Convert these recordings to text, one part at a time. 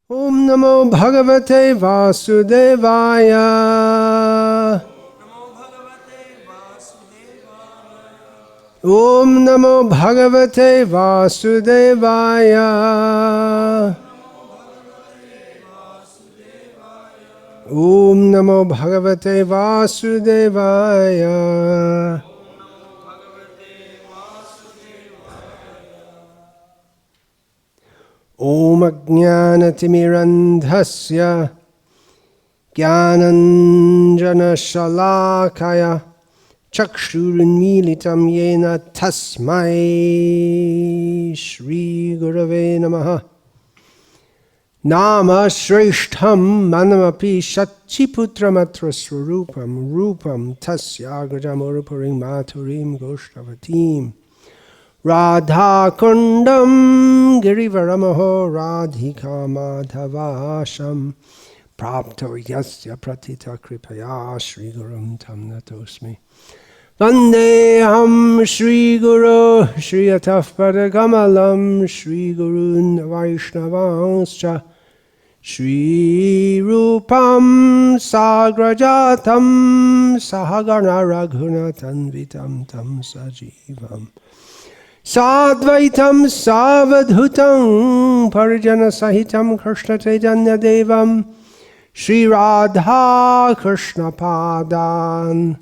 Om Namo Bhagavate Vasudevaya. Om Namo Bhagavate Vasudevaya. Om Namo Bhagavate Vasudevaya. Om Ajnanatimirandhasya Jnananjana Shalakaya Chakshurunmilitam Yena Tasmai Shri Gurave Namaha. Nama Shreshtham Manamapi Shachiputramatra Swarupam Rupam Tasyagajam Urupurim Maturim Goshtavatim Radha Kundam Girivaramaho Radhika Madhavasham Prapto Yasya Pratita Kripaya Shri Gurum Tam Natosmi Vandeham Shri Guru Shri Ataf Padagamalam Shri Gurun Vaishnavanscha Shri Rupam Sagrajatam Sahagana Raghunatan Vitam Tam Sajivam Sadvaitam Savadhutam Parijana Sahitam Krishna Chaitanya Devam Shri Radha Krishna Padan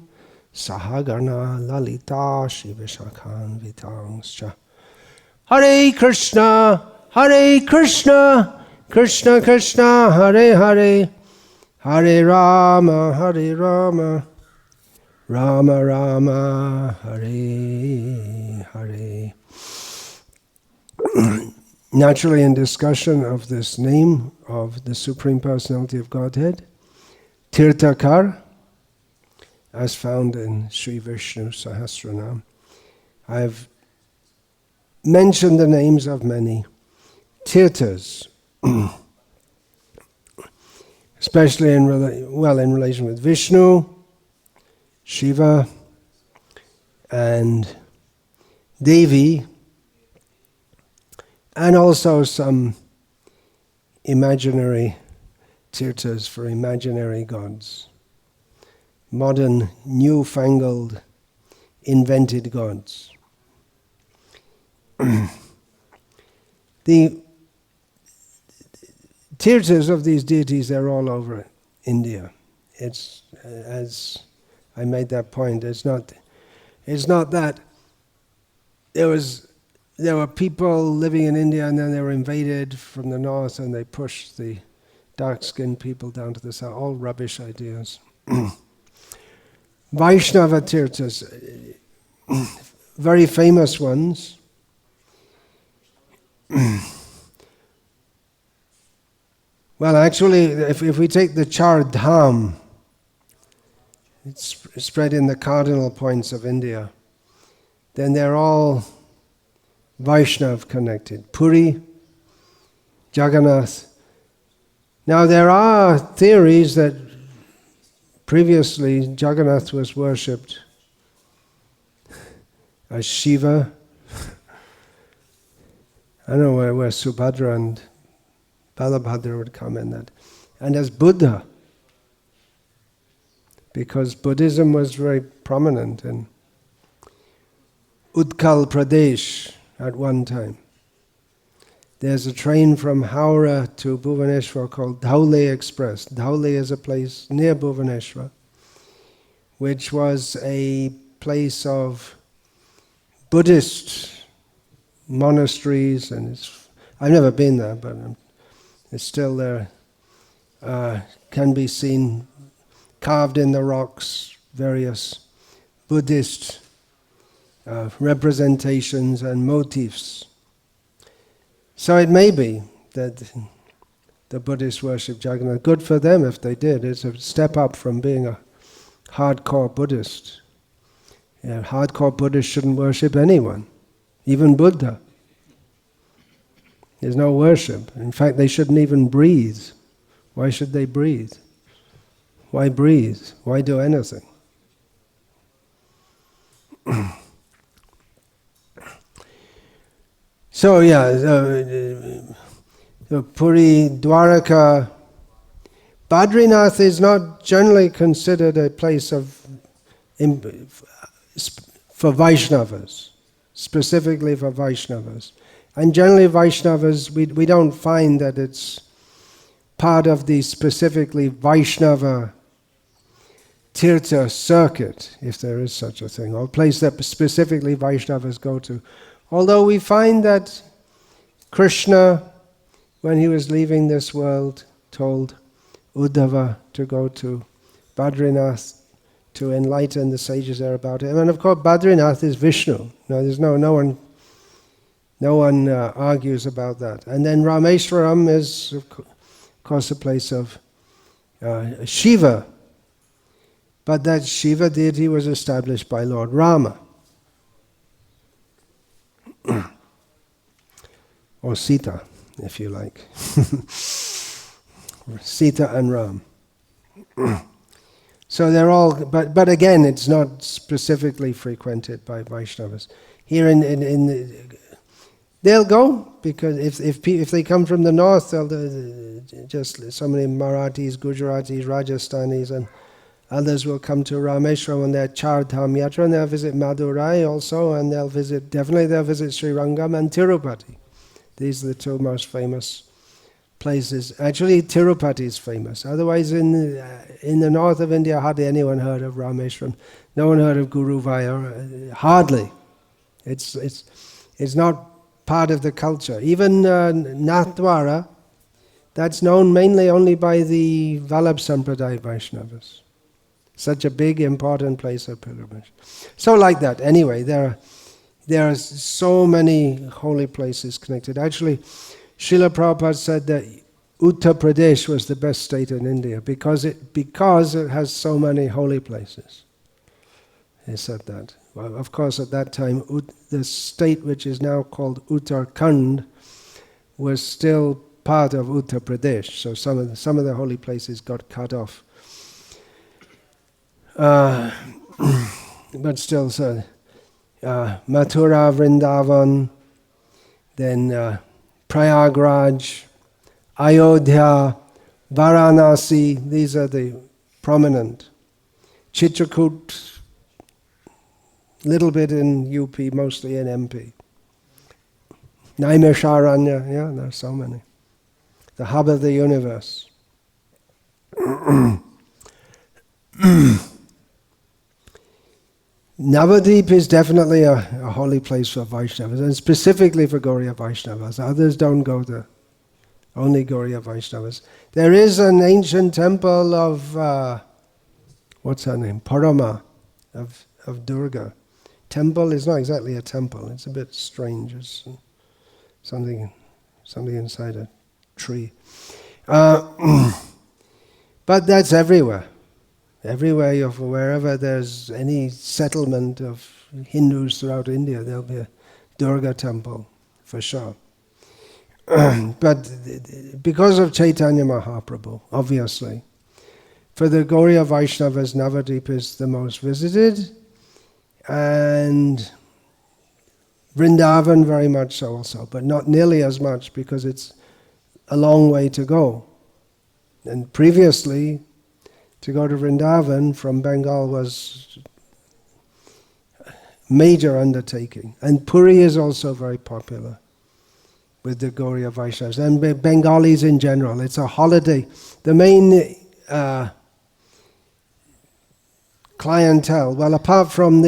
Sahagana Lalita Shivashakhan Vitangscha Hare Krishna Krishna Krishna Hare Hare Hare Rama Rama Rama Hare Hare. Naturally, in discussion of this name of the Supreme Personality of Godhead, Tirthakara, as found in Sri Vishnu Sahasranama, I have mentioned the names of many Tirthas, especially in relation with Vishnu, Shiva, and Devi, and also some imaginary tirthas for imaginary gods, modern, newfangled, invented gods. The tirthas of these deities, they're all over India. It's, as I made that point, it's not that there were people living in India and then they were invaded from the north and they pushed the dark-skinned people down to the south. All rubbish ideas. Vaishnava tirthas, very famous ones. Well, actually, if we take the Char Dham, it's spread in the cardinal points of India, then they're all Vaishnav connected. Puri, Jagannath. Now there are theories that previously Jagannath was worshipped as Shiva. I don't know where Subhadra and Balabhadra would come in that. And as Buddha, because Buddhism was very prominent in Utkal Pradesh at one time. There's a train from Howrah to Bhubaneswar called Dhaule Express. Dhaule is a place near Bhubaneswar, which was a place of Buddhist monasteries, and I've never been there, but it's still there. Can be seen carved in the rocks, various Buddhist representations and motifs. So it may be that the Buddhists worship Jagannath. Good for them if they did. It's a step up from being a hardcore Buddhist. Yeah, hardcore Buddhists shouldn't worship anyone, even Buddha. There's no worship. In fact, they shouldn't even breathe. Why should they breathe? Why breathe? Why do anything? So yeah, So Puri, Dwaraka. Badrinath is not generally considered a place for Vaishnavas, specifically for Vaishnavas. And generally Vaishnavas, we don't find that it's part of the specifically Vaishnava Tirtha circuit, if there is such a thing, or a place that specifically Vaishnavas go to. Although we find that Krishna, when he was leaving this world, told Uddhava to go to Badrinath to enlighten the sages there about it. And of course Badrinath is Vishnu. There's no one argues about that. And then Rameshwaram is of course a place of Shiva. But that Shiva deity was established by Lord Rama. Or Sita, if you like. Sita and Ram. So they're all, but again, it's not specifically frequented by Vaishnavas. Here they'll go, because if they come from the north, they'll just so many Marathis, Gujaratis, Rajasthanis, and others will come to Rameshwaram on their Char Dham Yatra, and they'll visit Madurai also, and they'll visit Sri Rangam and Tirupati. These are the two most famous places. Actually, Tirupati is famous. Otherwise, in the north of India, hardly anyone heard of Rameshwaram. No one heard of Guruvayur. Hardly. It's not part of the culture. Even Nathdwara, that's known mainly only by the Vallabh Sampradaya Vaishnavas. Such a big, important place of pilgrimage. So like that. Anyway, there are so many holy places connected. Actually, Srila Prabhupada said that Uttar Pradesh was the best state in India because it has so many holy places. He said that. Well, of course, at that time, the state which is now called Uttarakhand was still part of Uttar Pradesh. So some of the holy places got cut off. But still, so Mathura, Vrindavan, then Prayagraj, Ayodhya, Varanasi, these are the prominent. Chitrakoot, little bit in UP, mostly in MP. Naimisharanya, yeah, there are so many. The hub of the universe. Navadvip is definitely a holy place for Vaishnavas, and specifically for Gaudiya Vaishnavas. Others don't go there. Only Gaudiya Vaishnavas. There is an ancient temple of, what's her name? Parama, of Durga. Temple is not exactly a temple. It's a bit strange. It's something inside a tree. But that's everywhere. Everywhere, wherever there's any settlement of Hindus throughout India, there'll be a Durga temple, for sure. But because of Chaitanya Mahaprabhu, obviously, for the Gaudiya Vaishnavas, Navadvip is the most visited, and Vrindavan very much so also, but not nearly as much because it's a long way to go. And previously, to go to Vrindavan from Bengal was a major undertaking. And Puri is also very popular with the Gaudiya Vaishnavas and Bengalis in general. It's a holiday. The main clientele, well, apart from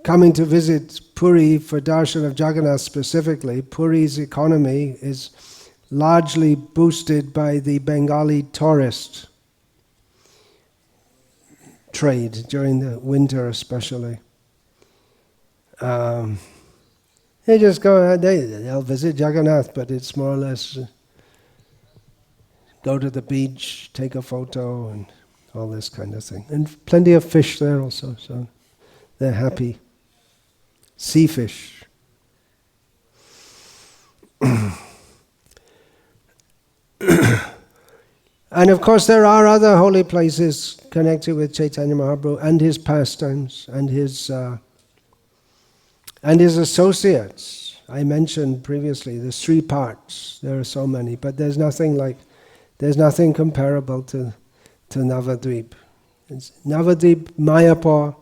coming to visit Puri for darshan of Jagannath specifically, Puri's economy is largely boosted by the Bengali tourist trade during the winter especially. They just go, they'll visit Jagannath, but it's more or less go to the beach, take a photo, and all this kind of thing. And plenty of fish there also, so they're happy. Sea fish. And of course there are other holy places connected with Chaitanya Mahaprabhu and his pastimes and his associates. I mentioned previously, there's 3 parts. There are so many, but there's nothing comparable to Navadvip. Navadvip,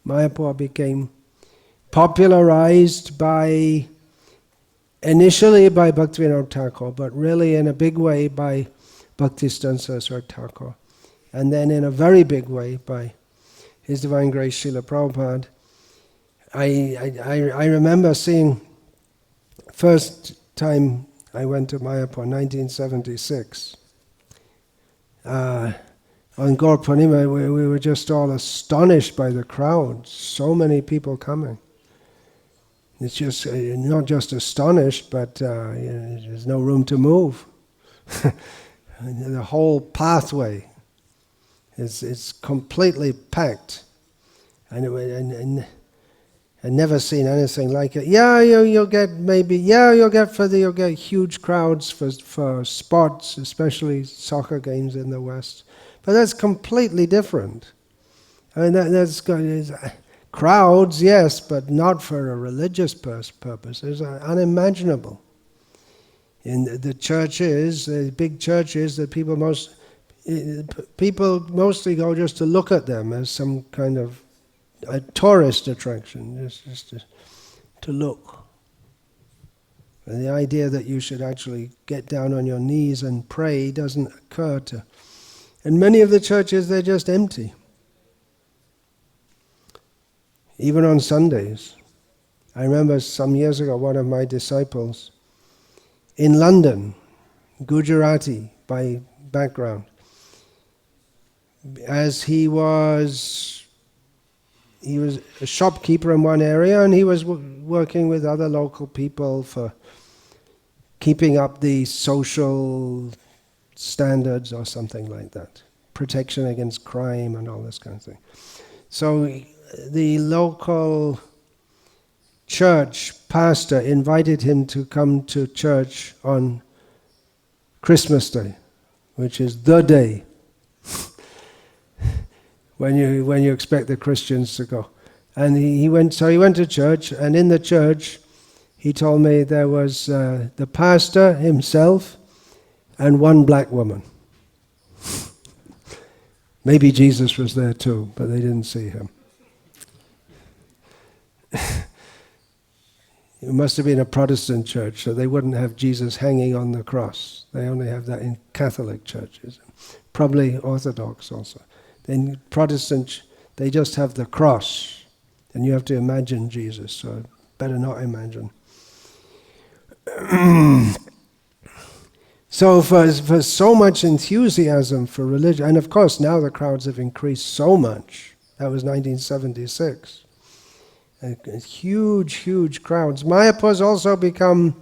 Mayapur became popularized initially by Bhaktivinoda Thakur, but really in a big way by Bhaktisiddhanta Saraswati Thakur, and then in a very big way by His Divine Grace Srila Prabhupada. I remember seeing, first time I went to Mayapur, 1976. On Gaur Purnima, we were just all astonished by the crowd. So many people coming. It's just not just astonished, but there's no room to move. The whole pathway is completely packed, and never seen anything like it. You'll get huge crowds for sports, especially soccer games in the West. But that's completely different. I mean, that's crowds, yes, but not for a religious purpose. It's unimaginable. In the churches, the big churches, that people mostly go just to look at them as some kind of a tourist attraction, just to look. And the idea that you should actually get down on your knees and pray doesn't occur to. And many of the churches, they're just empty. Even on Sundays. I remember some years ago, one of my disciples in London, Gujarati by background, as he was a shopkeeper in one area, and he was working with other local people for keeping up the social standards or something like that, protection against crime and all this kind of thing. So the local church pastor invited him to come to church on Christmas Day, which is the day when you expect the Christians to go. And he went to church, and in the church he told me there was the pastor himself and one black woman. Maybe Jesus was there too, but they didn't see him. It must have been a Protestant church, so they wouldn't have Jesus hanging on the cross. They only have that in Catholic churches, probably Orthodox also. In Protestant, they just have the cross, and you have to imagine Jesus, so better not imagine. So for so much enthusiasm for religion, and of course now the crowds have increased so much. That was 1976. Huge, huge crowds. Mayapur's also become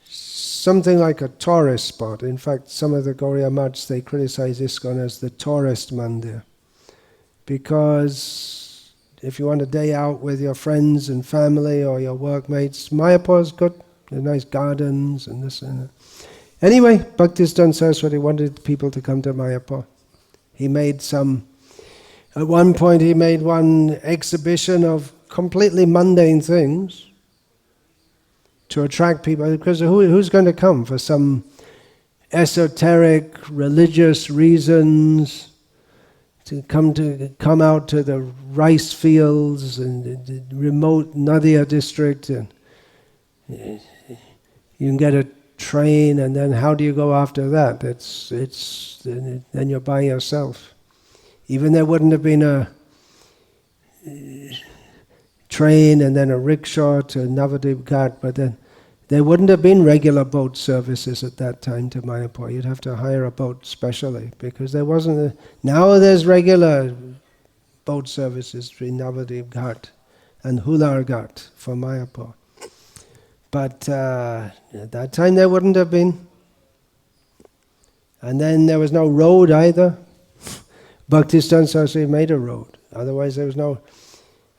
something like a tourist spot. In fact, some of the Gaudiya Mats, they criticize ISKCON as the tourist mandir. Because if you want a day out with your friends and family or your workmates, Mayapur's good. There's nice gardens and this and that. Anyway, Bhaktisiddhanta Saraswati wanted people to come to Mayapur. At one point he made one exhibition of completely mundane things to attract people, because who's going to come for some esoteric religious reasons to come out to the rice fields and the remote Nadia district, and you can get a train, and then how do you go after that? Then you're by yourself. Even there wouldn't have been a train and then a rickshaw to Navadvip Ghat, but then there wouldn't have been regular boat services at that time to Mayapur. You'd have to hire a boat specially, because there wasn't now there's regular boat services between Navadvip Ghat and Hular Ghat for Mayapur. But at that time there wouldn't have been. And then there was no road either. Bhaktisiddhanta Saraswati made a road. Otherwise there was no...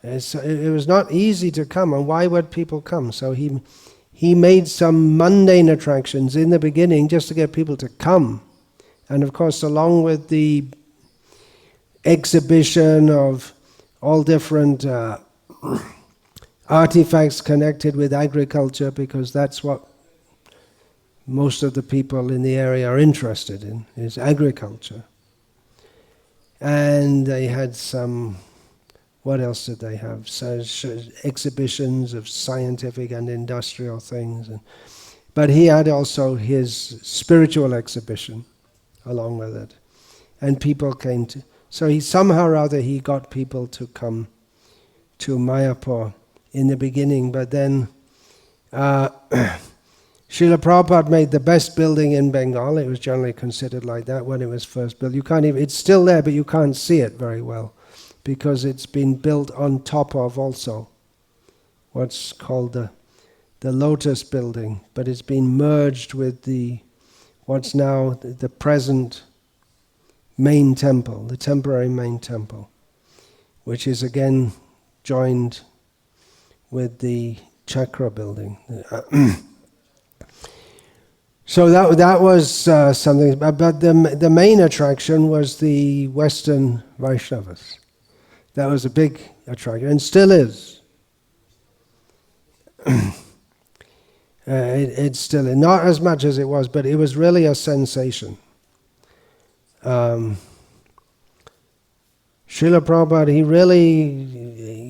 It was not easy to come, and why would people come? So he made some mundane attractions in the beginning just to get people to come. And of course, along with the exhibition of all different artifacts connected with agriculture, because that's what most of the people in the area are interested in, is agriculture. And they had some, what else did they have? So, exhibitions of scientific and industrial things. But he had also his spiritual exhibition along with it. And people came to, so he somehow or other he got people to come to Mayapur in the beginning, but then Srila Prabhupada made the best building in Bengal. It was generally considered like that when it was first built. You can't even, it's still there, but you can't see it very well because it's been built on top of also what's called the Lotus building, but it's been merged with what's now the present main temple, the temporary main temple, which is again joined with the Chakra building. So that was something, but the main attraction was the Western Vaishnavas. That was a big attraction, and still is. It's still not as much as it was, but it was really a sensation. Srila Prabhupada,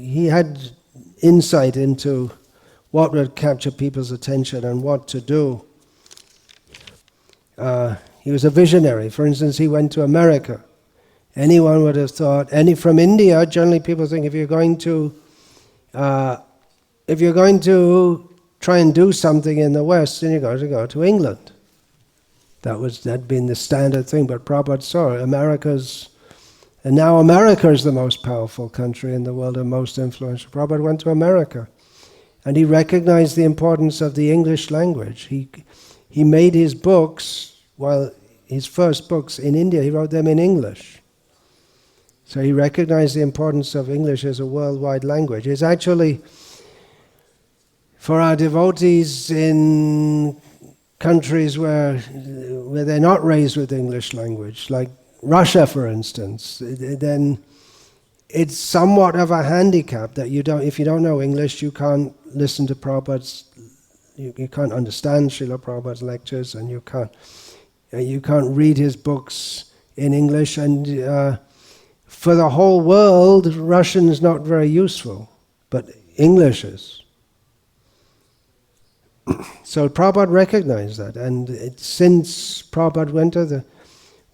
he had insight into what would capture people's attention and what to do. He was a visionary. For instance, he went to America. Anyone would have thought, from India, generally people think if you're going to try and do something in the West, then you're going to go to England. That'd been the standard thing, but Prabhupada saw and now America is the most powerful country in the world and most influential. Prabhupada went to America, and he recognized the importance of the English language. He made his books, his first books in India, he wrote them in English. So he recognized the importance of English as a worldwide language. It's actually, for our devotees in countries where they're not raised with English language, like Russia, for instance, then it's somewhat of a handicap that if you don't know English, you can't listen to Prabhupada's, you can't understand Srila Prabhupada's lectures, and you can't read his books in English, and for the whole world, Russian is not very useful, but English is. So Prabhupada recognized that, and since Prabhupada went to the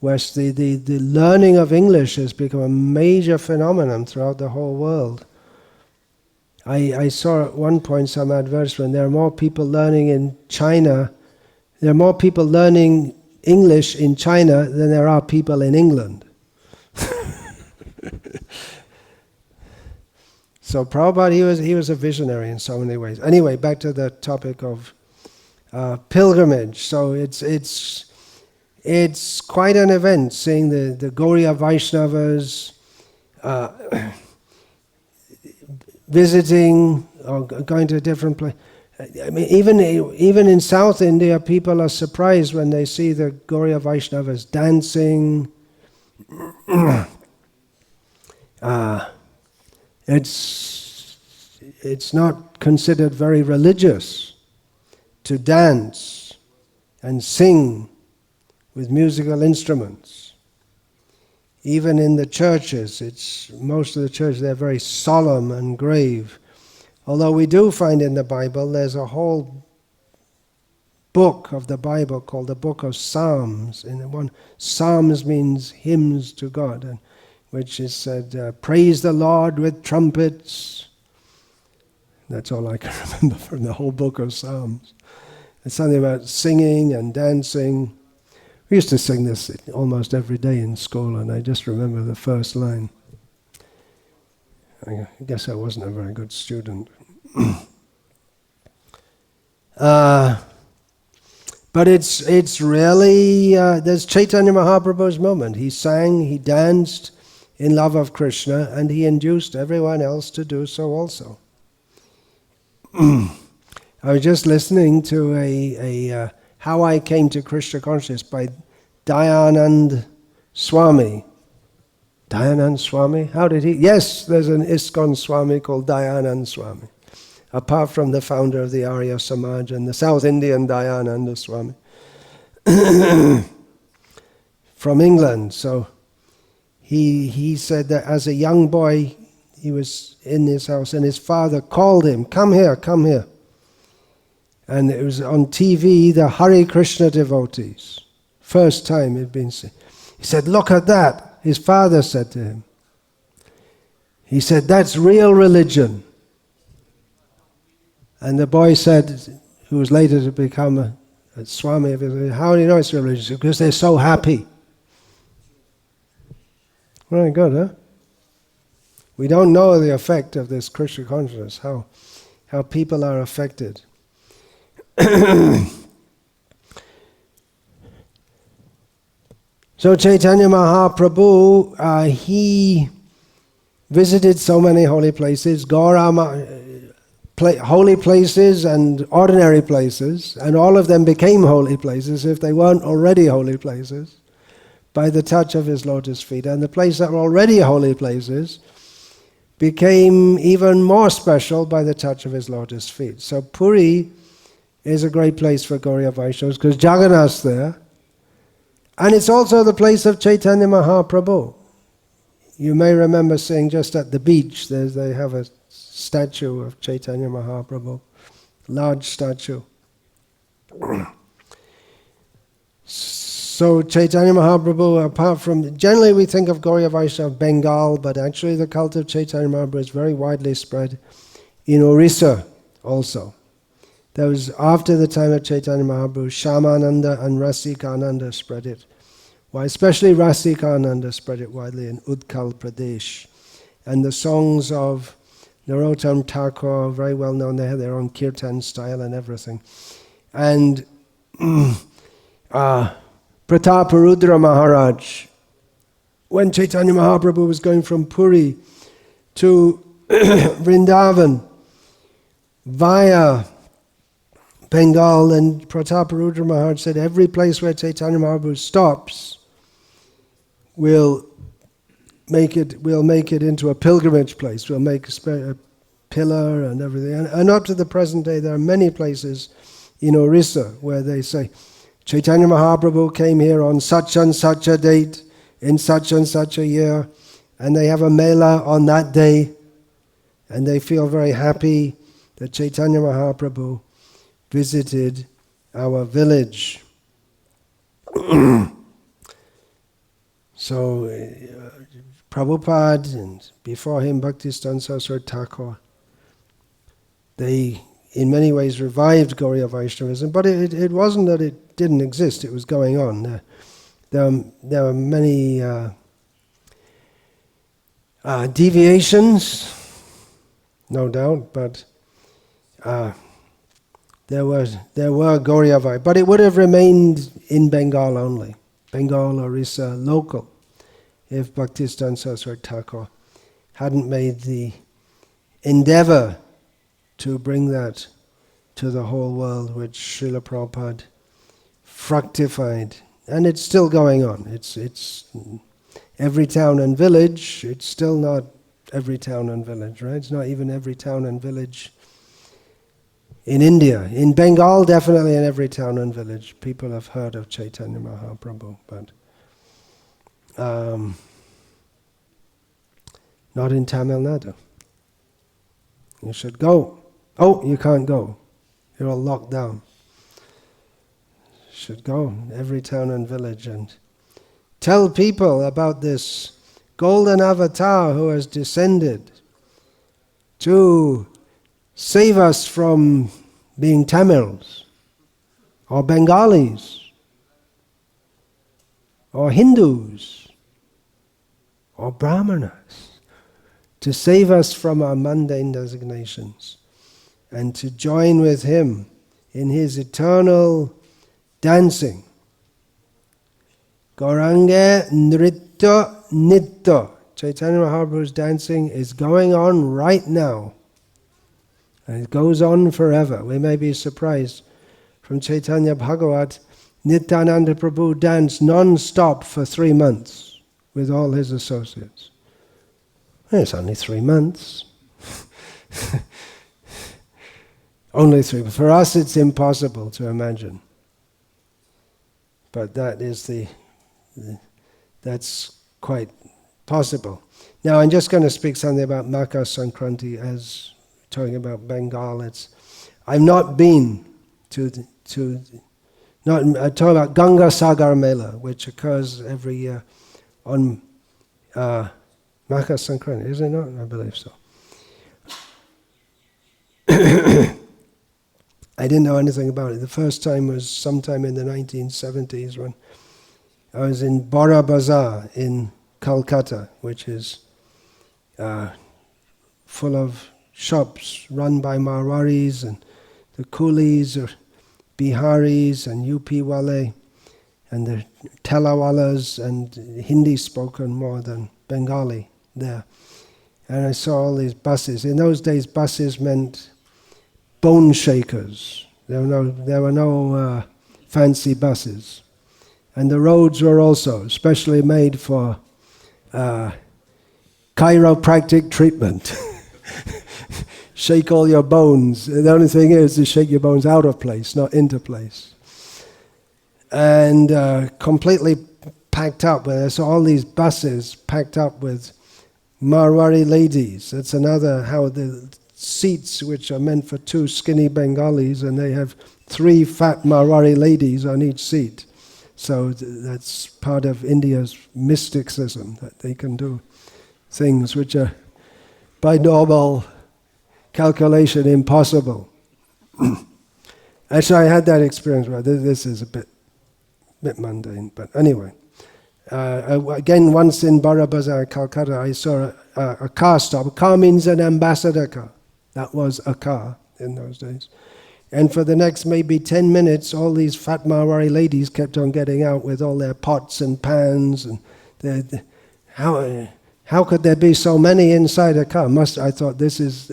West, the learning of English has become a major phenomenon throughout the whole world. I saw at one point some advertisement, there are more people learning in China, there are more people learning English in China than there are people in England. So Prabhupada, he was a visionary in so many ways. Anyway, back to the topic of pilgrimage. So it's quite an event seeing the Gaudiya Vaishnavas visiting or going to a different place. I mean, even in South India, people are surprised when they see the Gaudiya Vaishnavas dancing. It's not considered very religious to dance and sing with musical instruments. Even in the churches, most of the churches, they're very solemn and grave. Although we do find in the Bible, there's a whole book of the Bible called the Book of Psalms. Psalms means hymns to God, and which is said, praise the Lord with trumpets. That's all I can remember from the whole book of Psalms. It's something about singing and dancing. We used to sing this almost every day in school, and I just remember the first line. I guess I wasn't a very good student. But it's really, there's Chaitanya Mahaprabhu's moment. He sang, he danced in love of Krishna, and he induced everyone else to do so also. I was just listening to a How I Came to Krishna Consciousness by Dayanand Swami. Dayanand Swami? How did he? Yes, there's an ISKCON Swami called Dayanand Swami. apart from the founder of the Arya Samaj and the South Indian Dayananda Swami from England. So he said that as a young boy, he was in his house and his father called him, come here, come here. And it was on TV, the Hare Krishna devotees. First time it'd been seen. He said, look at that. His father said to him. He said, that's real religion. And the boy said, who was later to become a Swami of his, how do you know it's religion? Because they're so happy. Very good, huh? We don't know the effect of this Krishna consciousness, how people are affected. So Chaitanya Mahaprabhu, he visited so many holy places, holy places and ordinary places, and all of them became holy places if they weren't already holy places, by the touch of his lotus feet. And the places that were already holy places became even more special by the touch of his lotus feet. So Puri is a great place for Gaudiya Vaishnavas because Jagannath's there. And it's also the place of Chaitanya Mahaprabhu. You may remember seeing just at the beach, they have a statue of Chaitanya Mahaprabhu, large statue. So Chaitanya Mahaprabhu, apart from, generally we think of Gaudiya Vaishnava Bengal, but actually the cult of Chaitanya Mahaprabhu is very widely spread in Orissa also. That was after the time of Chaitanya Mahaprabhu, Shyamananda and Rasikananda spread it. Why, especially Rasikananda spread it widely in Utkal Pradesh. And the songs of Narottam Thakur are very well known. They have their own kirtan style and everything. And Prataparudra Maharaj, when Chaitanya Mahaprabhu was going from Puri to Vrindavan via Bengal, and Prataparudra Maharaj said, every place where Chaitanya Mahaprabhu stops, we'll make it into a pilgrimage place. We'll make a pillar and everything. And up to the present day, there are many places in Orissa where they say, Chaitanya Mahaprabhu came here on such and such a date, in such and such a year, and they have a mela on that day, and they feel very happy that Chaitanya Mahaprabhu visited our village. So Prabhupada and before him Bhaktisiddhanta Saraswati Thakur, they in many ways revived Gaudiya Vaishnavism, but it wasn't that it didn't exist, it was going on. There were many deviations, no doubt, but there were Gaudiya Vaishnavas, but it would have remained in Bengal only, Bengal, Orissa, local, if Bhaktisiddhanta Saraswati Thakur hadn't made the endeavor to bring that to the whole world, which Srila Prabhupada fructified. And it's still going on. It's every town and village. It's still not every town and village, right? It's not even every town and village in India. In Bengal, definitely in every town and village, people have heard of Chaitanya Mahaprabhu, but not in Tamil Nadu. You should go. Oh, you can't go. You're all locked down. You should go every town and village and tell people about this golden avatar who has descended to save us from being Tamils or Bengalis or Hindus or Brahmanas, to save us from our mundane designations and to join with him in his eternal dancing. Gauranga Nritya Nitya. Chaitanya Mahaprabhu's dancing is going on right now. And it goes on forever. We may be surprised. From Chaitanya Bhagavat, Nityananda Prabhu danced non-stop for 3 months with all his associates. Well, it's only 3 months. Only three. For us it's impossible to imagine. But that is that's quite possible. Now I'm just going to speak something about Makar Sankranti as talking about Bengal. I've not been to I talk about Ganga Sagar Mela, which occurs every year on Makar Sankranti, is it not? I believe so. I didn't know anything about it. The first time was sometime in the 1970s when I was in Bora Bazaar in Calcutta, which is full of shops run by Marwaris, and the coolies are Biharis and UP Wale, and the Talawalas, and Hindi spoken more than Bengali there. And I saw all these buses. In those days, buses meant bone shakers. There were no fancy buses. And the roads were also specially made for chiropractic treatment. Shake all your bones. The only thing is to shake your bones out of place, not into place. And completely packed up. I saw all these buses packed up with Marwari ladies. That's another, how the seats which are meant for two skinny Bengalis, and they have three fat Marwari ladies on each seat. So that's part of India's mysticism, that they can do things which are by normal calculation impossible. Actually, I had that experience. Well, this is a bit mundane, but anyway. Again, once in Bora Bazaar, Calcutta, I saw a car stop. A car means an ambassador car. That was a car in those days. And for the next maybe 10 minutes, all these fat Marwari ladies kept on getting out with all their pots and pans. And how could there be so many inside a car? I thought this is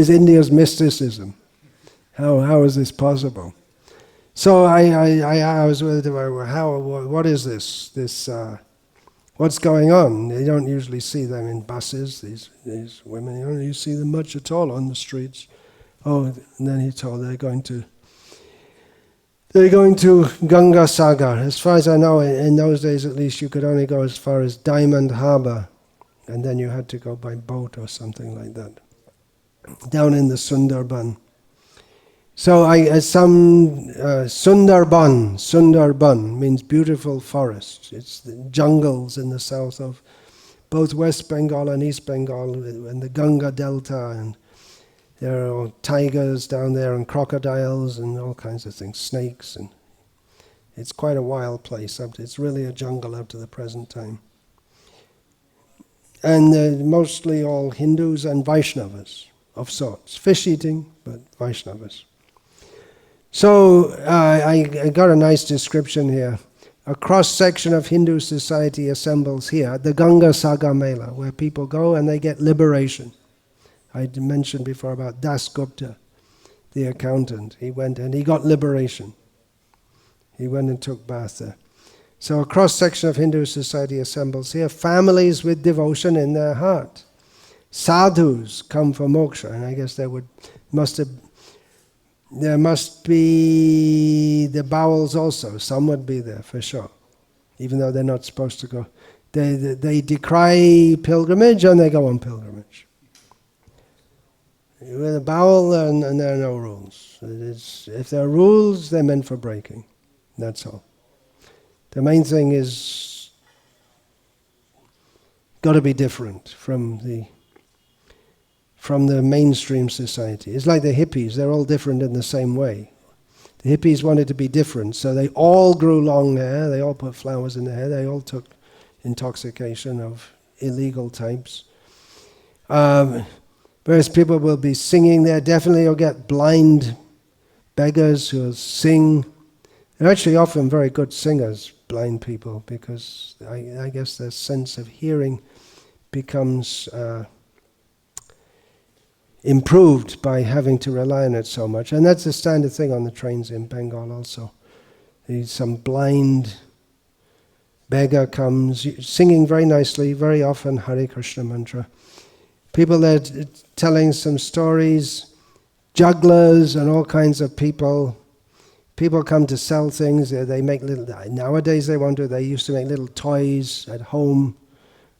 India's mysticism. How is this possible? So I was with them. What is this? What's going on? You don't usually see them in buses. These women, you don't see them much at all on the streets. Oh, and then he told they're going to Ganga Sagar. As far as I know, in those days at least, you could only go as far as Diamond Harbour, and then you had to go by boat or something like that, down in the Sundarban. So Sundarban means beautiful forest. It's the jungles in the south of both West Bengal and East Bengal, and the Ganga Delta, and there are all tigers down there, and crocodiles, and all kinds of things, snakes, and it's quite a wild place. It's really a jungle up to the present time. And mostly all Hindus and Vaishnavas of sorts, fish eating, but Vaishnavas. So I got a nice description here. A cross-section of Hindu society assembles here at the Ganga Sagar Mela, where people go and they get liberation. I mentioned before about Das Gupta, the accountant. He went and he got liberation. He went and took bath there. So a cross-section of Hindu society assembles here. Families with devotion in their heart. Sadhus come for moksha, and I guess there must be the bowels also. Some would be there for sure, even though they're not supposed to go. They decry pilgrimage and they go on pilgrimage. With a bowel, and there are no rules. If there are rules, they're meant for breaking. That's all. The main thing is got to be different from the mainstream society. It's like the hippies, they're all different in the same way. The hippies wanted to be different, so they all grew long hair, they all put flowers in their hair, they all took intoxication of illegal types. Whereas people will be singing there, definitely you'll get blind beggars who will sing. They're actually often very good singers, blind people, because I guess their sense of hearing becomes improved by having to rely on it so much. And that's a standard thing on the trains in Bengal also. Some blind beggar comes, singing very nicely, very often Hare Krishna mantra. People there telling some stories, jugglers and all kinds of people. People come to sell things. They make little. Nowadays they used to make little toys at home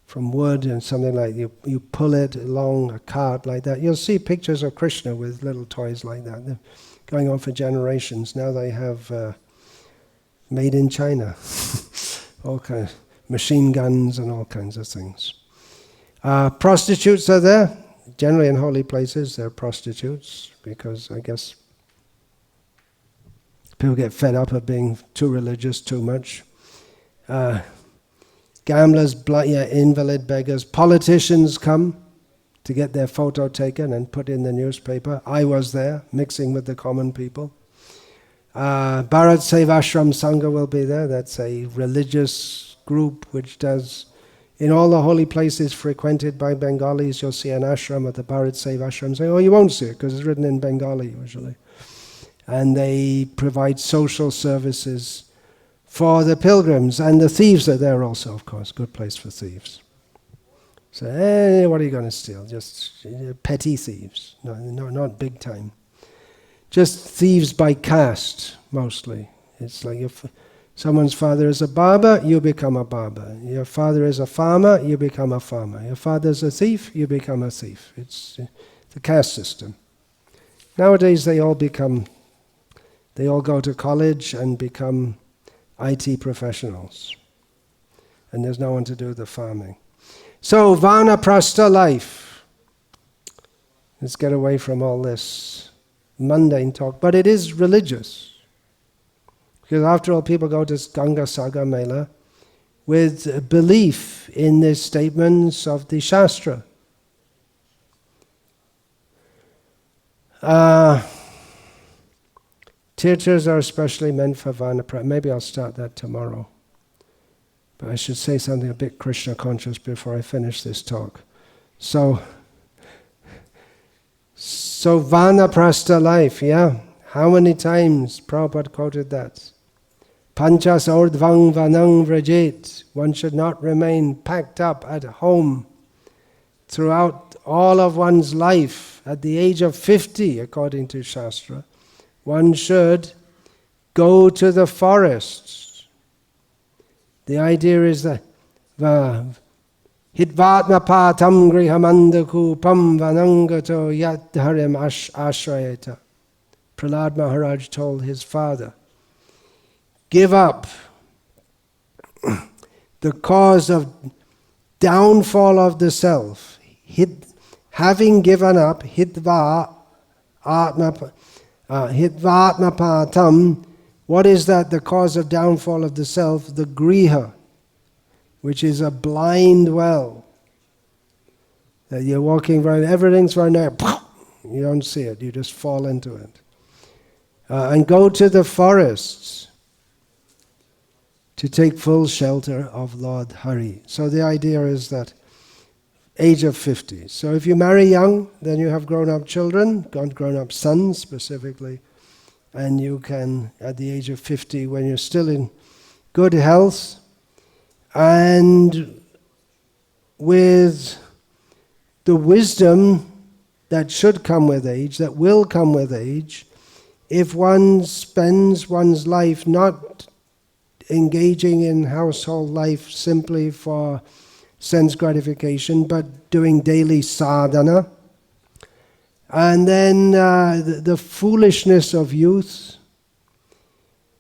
from wood and something like you pull it along a cart like that. You'll see pictures of Krishna with little toys like that. They're going on for generations. Now they have made in China, all kinds, machine guns and all kinds of things. Prostitutes are there. Generally in holy places they're prostitutes because I guess people get fed up of being too religious too much. Gamblers, invalid beggars. Politicians come to get their photo taken and put in the newspaper. I was there, mixing with the common people. Bharat Sevashram Sangha will be there. That's a religious group which does, in all the holy places frequented by Bengalis, you'll see an ashram at the Bharat Sevashram. Say, oh, you won't see it because it's written in Bengali usually. And they provide social services for the pilgrims, and the thieves are there also, of course. Good place for thieves. So, hey, what are you going to steal? Just petty thieves. No, not big time. Just thieves by caste, mostly. It's like if someone's father is a barber, you become a barber. Your father is a farmer, you become a farmer. Your father's a thief, you become a thief. It's the caste system. Nowadays they all go to college and become IT professionals. And there's no one to do the farming. So, Vanaprastha life. Let's get away from all this mundane talk. But it is religious. Because after all, people go to Ganga Sagar Mela with belief in the statements of the Shastra. Tirthas are especially meant for Vanaprastha. Maybe I'll start that tomorrow. But I should say something a bit Krishna conscious before I finish this talk. So Vanaprastha life, yeah? How many times Prabhupada quoted that? Panchas ordvang vanang vrajet. One should not remain packed up at home throughout all of one's life. At the age of 50, according to Shastra, one should go to the forests. The idea is that hitvatma patam grihamandakupam vanangato yadharim ashrayata. Prahlad Maharaj told his father, give up the cause of downfall of the self. Having given up hitva atmapatam, what is that? The cause of downfall of the self? The griha, which is a blind well. That you're walking around, everything's right there, you don't see it, you just fall into it. And go to the forests to take full shelter of Lord Hari. So the idea is that age of 50. So if you marry young, then you have grown-up children, grown-up sons specifically, and you can, at the age of 50, when you're still in good health, and with the wisdom that should come with age, that will come with age, if one spends one's life not engaging in household life simply for sense gratification, but doing daily sadhana. And then the foolishness of youth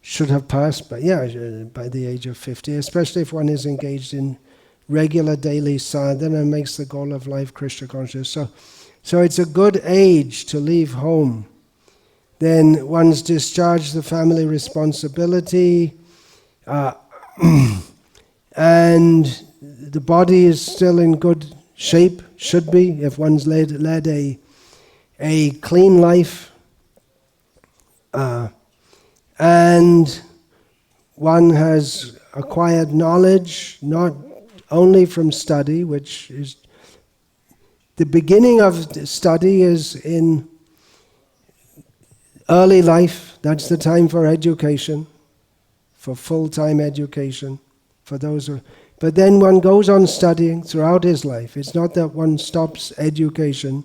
should have passed, by the age of 50, especially if one is engaged in regular daily sadhana and makes the goal of life Krishna conscious. So it's a good age to leave home. Then one's discharged the family responsibility, and the body is still in good shape, should be, if one's led a clean life, and one has acquired knowledge, not only from study, which is the beginning of study is in early life. That's the time for education, for full-time education, for those who... But then one goes on studying throughout his life. It's not that one stops education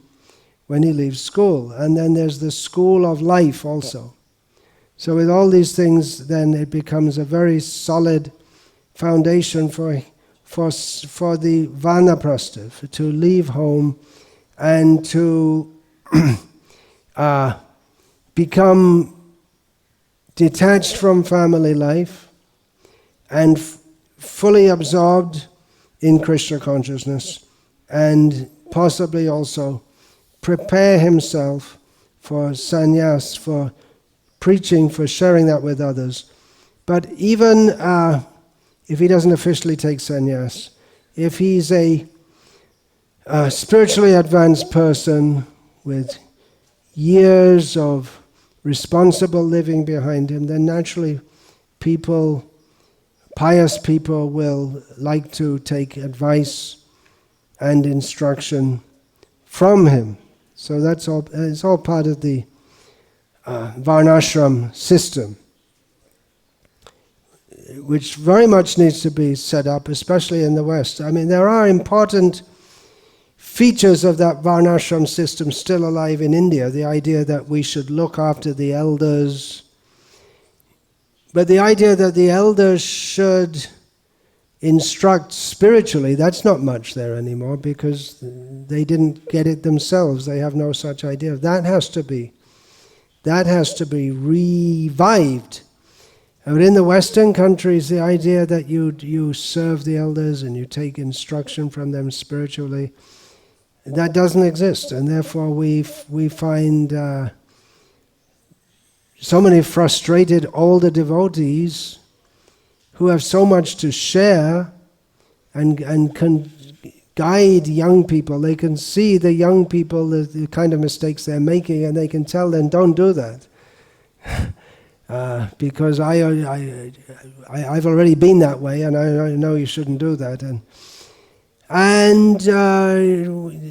when he leaves school. And then there's the school of life also. So with all these things, then it becomes a very solid foundation for the vanaprastha, to leave home and to become detached from family life and fully absorbed in Krishna consciousness, and possibly also prepare himself for sannyas, for preaching, for sharing that with others. But even if he doesn't officially take sannyas, if he's a spiritually advanced person with years of responsible living behind him, then naturally pious people will like to take advice and instruction from him. So that's all. It's all part of the varnashram system, which very much needs to be set up, especially in the West. I mean, there are important features of that varnashram system still alive in India. The idea that we should look after the elders, but the idea that the elders should instruct spiritually, that's not much there anymore, because they didn't get it themselves. They have no such idea. That has to be revived. But in the Western countries, the idea that you serve the elders and you take instruction from them spiritually, that doesn't exist, and therefore we find so many frustrated older devotees who have so much to share and can guide young people. They can see the young people, the kind of mistakes they're making, and they can tell them, don't do that. Because I've already been that way, and I know you shouldn't do that. And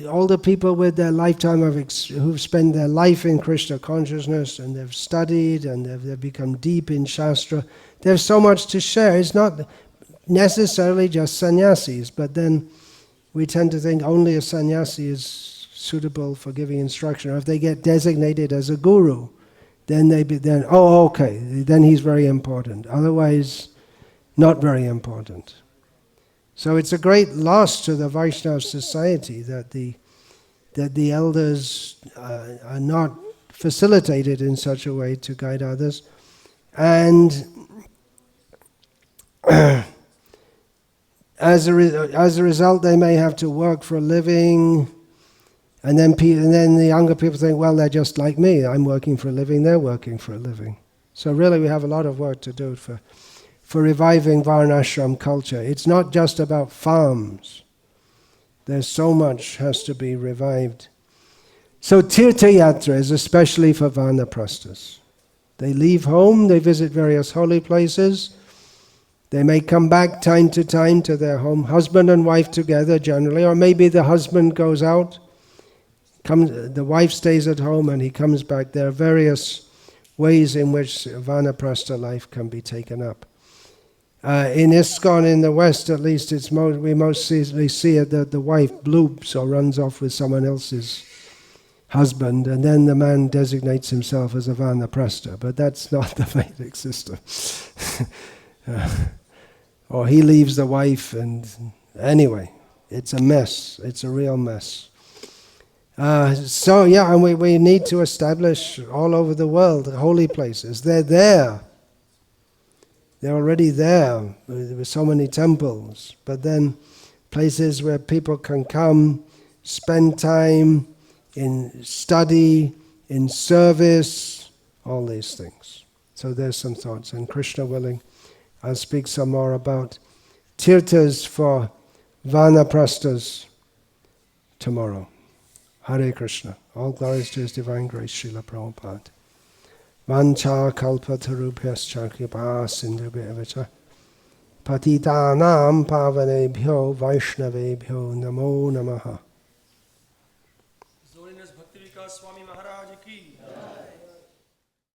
older people with their lifetime who've spent their life in Krishna consciousness, and they've studied and they've become deep in Shastra, they have so much to share. It's not necessarily just sannyasis, but then we tend to think only a sannyasi is suitable for giving instruction. Or if they get designated as a guru, then then he's very important. Otherwise, not very important. So it's a great loss to the Vaishnava society that the elders are not facilitated in such a way to guide others, and as a result, they may have to work for a living, and then the younger people think, well, they're just like me. I'm working for a living. They're working for a living. So really, we have a lot of work to do for reviving Varnashram culture. It's not just about farms. There's so much has to be revived. So Tirtha Yatra is especially for Vanaprasthas. They leave home, they visit various holy places. They may come back time to time to their home, husband and wife together generally, or maybe the husband goes out, the wife stays at home and he comes back. There are various ways in which Vanaprastha life can be taken up. In ISKCON in the West, at least, we most easily see it that the wife bloops or runs off with someone else's husband, and then the man designates himself as a Vanaprastha. But that's not the Vedic system. Or he leaves the wife, and anyway, it's a mess. It's a real mess. And we need to establish all over the world holy places. They're there. They're already there with so many temples, but then places where people can come, spend time in study, in service, all these things. So there's some thoughts, and Krishna willing, I'll speak some more about tirthas for Vanaprasthas tomorrow. Hare Krishna. All glories to His Divine Grace, Srila Prabhupada. Vancha kalpatarubhyascha kripa sindhubhya patitanam pavanebhyo vaishnavebhyo namo namaha.